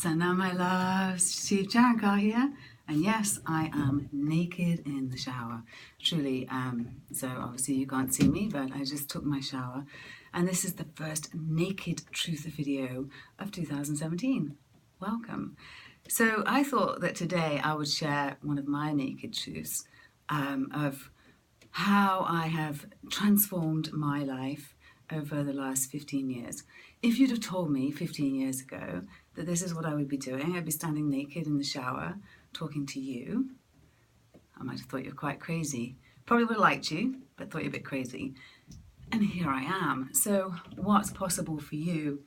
Sana, my loves, Chief Jankar here, and yes, I am naked in the shower, truly. So obviously you can't see me, but I just took my shower, and this is the first naked truth video of 2017. Welcome. So I thought that today I would share one of my naked truths of how I have transformed my life over the last 15 years. If you'd have told me 15 years ago that this is what I would be doing, I'd be standing naked in the shower talking to you, I might have thought you're quite crazy. Probably would have liked you, but thought you're a bit crazy. And here I am. So what's possible for you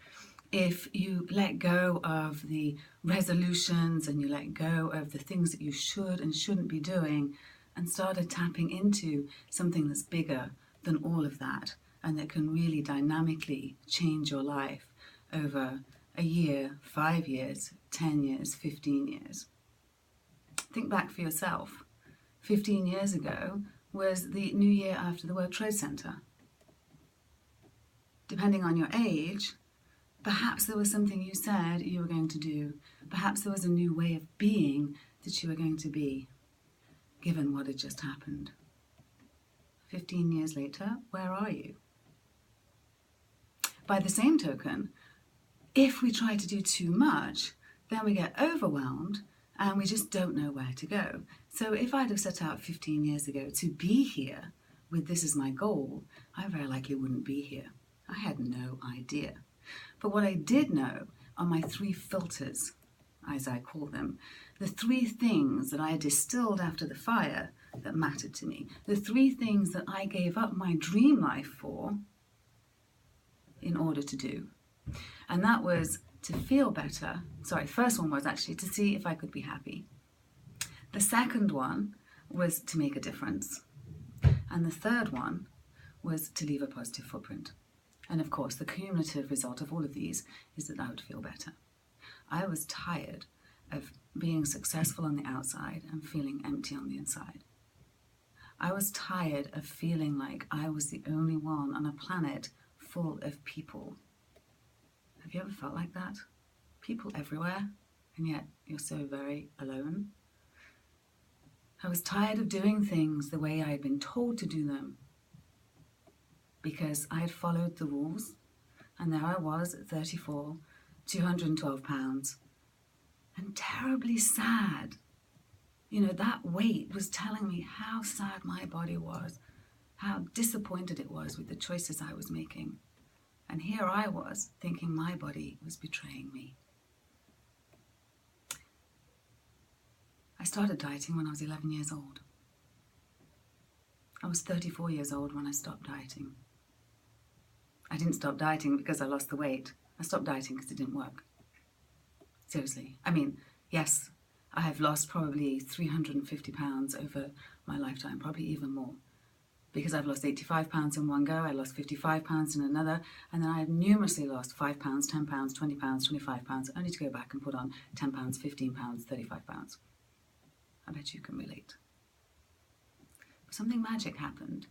if you let go of the resolutions and you let go of the things that you should and shouldn't be doing and started tapping into something that's bigger than all of that and that can really dynamically change your life over a year, 5 years, 10 years, 15 years. Think back for yourself. 15 years ago was the new year after the World Trade Center. Depending on your age, perhaps there was something you said you were going to do. Perhaps there was a new way of being that you were going to be, given what had just happened. 15 years later, where are you? By the same token, if we try to do too much, then we get overwhelmed and we just don't know where to go. So if I'd have set out 15 years ago to be here with this as my goal, I very likely wouldn't be here. I had no idea. But what I did know are my 3 filters, as I call them, the 3 things that I distilled after the fire that mattered to me, the 3 things that I gave up my dream life for in order to do. And that was to feel better. Sorry, the first one was actually to see if I could be happy. The second one was to make a difference. And the third one was to leave a positive footprint. And of course, the cumulative result of all of these is that I would feel better. I was tired of being successful on the outside and feeling empty on the inside. I was tired of feeling like I was the only one on a planet full of people. Have you ever felt like that? People everywhere, and yet you're so very alone. I was tired of doing things the way I had been told to do them because I had followed the rules, and there I was at 34, 212 pounds, and terribly sad. You know, that weight was telling me how sad my body was, how disappointed it was with the choices I was making. And here I was thinking my body was betraying me. I started dieting when I was 11 years old. I was 34 years old when I stopped dieting. I didn't stop dieting because I lost the weight. I stopped dieting because it didn't work. Seriously. I mean, yes, I have lost probably 350 pounds over my lifetime, probably even more. Because I've lost 85 pounds in one go, I lost 55 pounds in another, and then I have numerously lost 5 pounds, 10 pounds, 20 pounds, 25 pounds, only to go back and put on 10 pounds, 15 pounds, 35 pounds. I bet you can relate. But something magic happened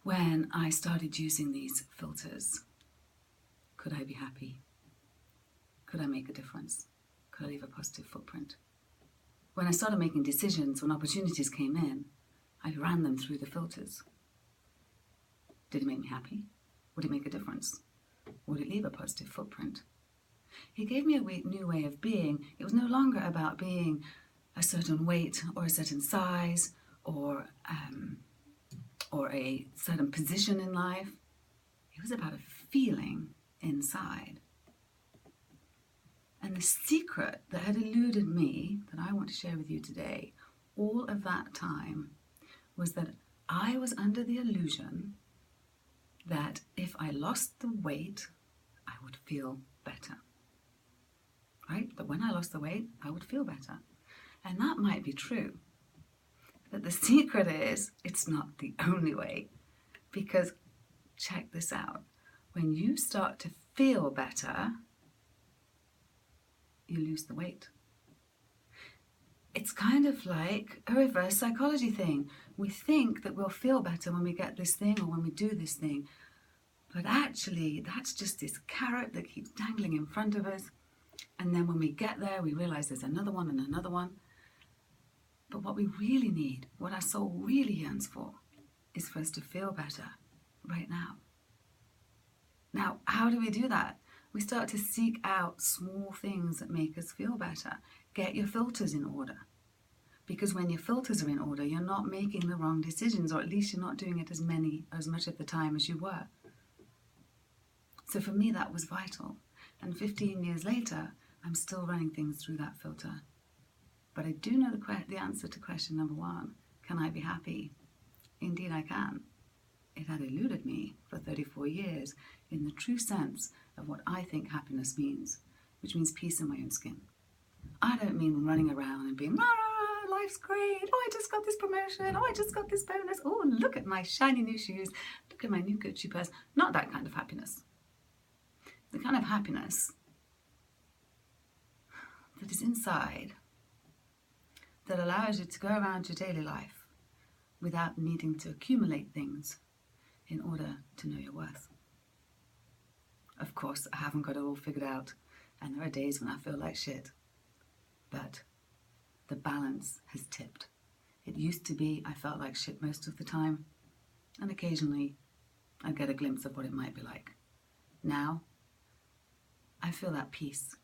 when I started using these filters. Could I be happy? Could I make a difference? Could I leave a positive footprint? When I started making decisions, when opportunities came in, I ran them through the filters. Did it make me happy? Would it make a difference? Would it leave a positive footprint? It gave me a new way of being. It was no longer about being a certain weight or a certain size or a certain position in life. It was about a feeling inside. And the secret that had eluded me, that I want to share with you today, all of that time, was that I was under the illusion that if I lost the weight, I would feel better. Right? That when I lost the weight, I would feel better. And that might be true. But the secret is, it's not the only way. Because, check this out, when you start to feel better, you lose the weight. It's kind of like a reverse psychology thing. We think that we'll feel better when we get this thing or when we do this thing. But actually, that's just this carrot that keeps dangling in front of us. And then when we get there, we realize there's another one and another one. But what we really need, what our soul really yearns for, is for us to feel better right now. Now, how do we do that? We start to seek out small things that make us feel better. Get your filters in order. Because when your filters are in order, you're not making the wrong decisions, or at least you're not doing it as much of the time as you were. So for me, that was vital. And 15 years later, I'm still running things through that filter. But I do know the answer to question number one. Can I be happy? Indeed I can. It had eluded me for 34 years in the true sense of what I think happiness means, which means peace in my own skin. I don't mean running around and being, rah, rah, rah, life's great. Oh, I just got this promotion. Oh, I just got this bonus. Oh, look at my shiny new shoes. Look at my new Gucci purse. Not that kind of happiness. The kind of happiness that is inside, that allows you to go around your daily life without needing to accumulate things in order to know your worth. Of course, I haven't got it all figured out, and there are days when I feel like shit, but the balance has tipped. It used to be I felt like shit most of the time, and occasionally I'd get a glimpse of what it might be like. Now, I feel at peace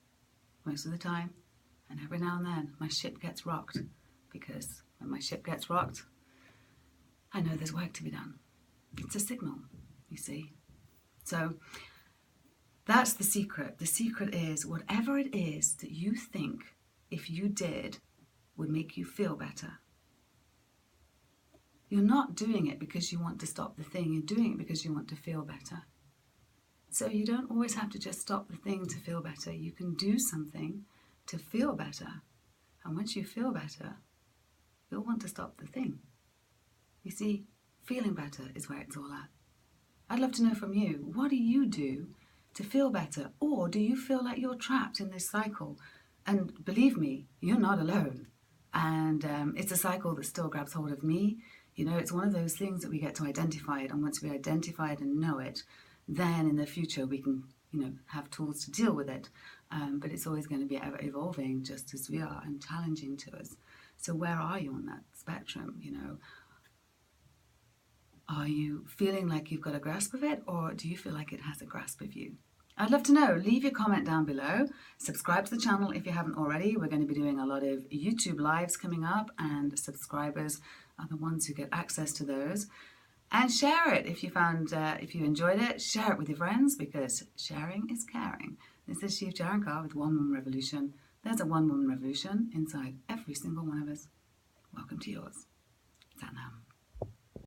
most of the time, and every now and then my ship gets rocked, because when my ship gets rocked, I know there's work to be done. It's a signal, you see. So that's the secret. The secret is whatever it is that you think, if you did, would make you feel better. You're not doing it because you want to stop the thing. You're doing it because you want to feel better. So you don't always have to just stop the thing to feel better. You can do something to feel better. And once you feel better, you'll want to stop the thing. You see, feeling better is where it's all at. I'd love to know from you, what do you do to feel better? Or do you feel like you're trapped in this cycle? And believe me, you're not alone. And it's a cycle that still grabs hold of me. You know, it's one of those things that we get to identify it. And once we identify it and know it, then in the future we can, have tools to deal with it. But it's always going to be ever evolving, just as we are, and challenging to us. So where are you on that spectrum, Are you feeling like you've got a grasp of it, or do you feel like it has a grasp of you? I'd love to know. Leave your comment down below. Subscribe to the channel if you haven't already. We're going to be doing a lot of YouTube lives coming up, and subscribers are the ones who get access to those. And share it if you enjoyed it. Share it with your friends, because sharing is caring. This is Chief Jarankar with One Woman Revolution. There's a one woman revolution inside every single one of us. Welcome to yours.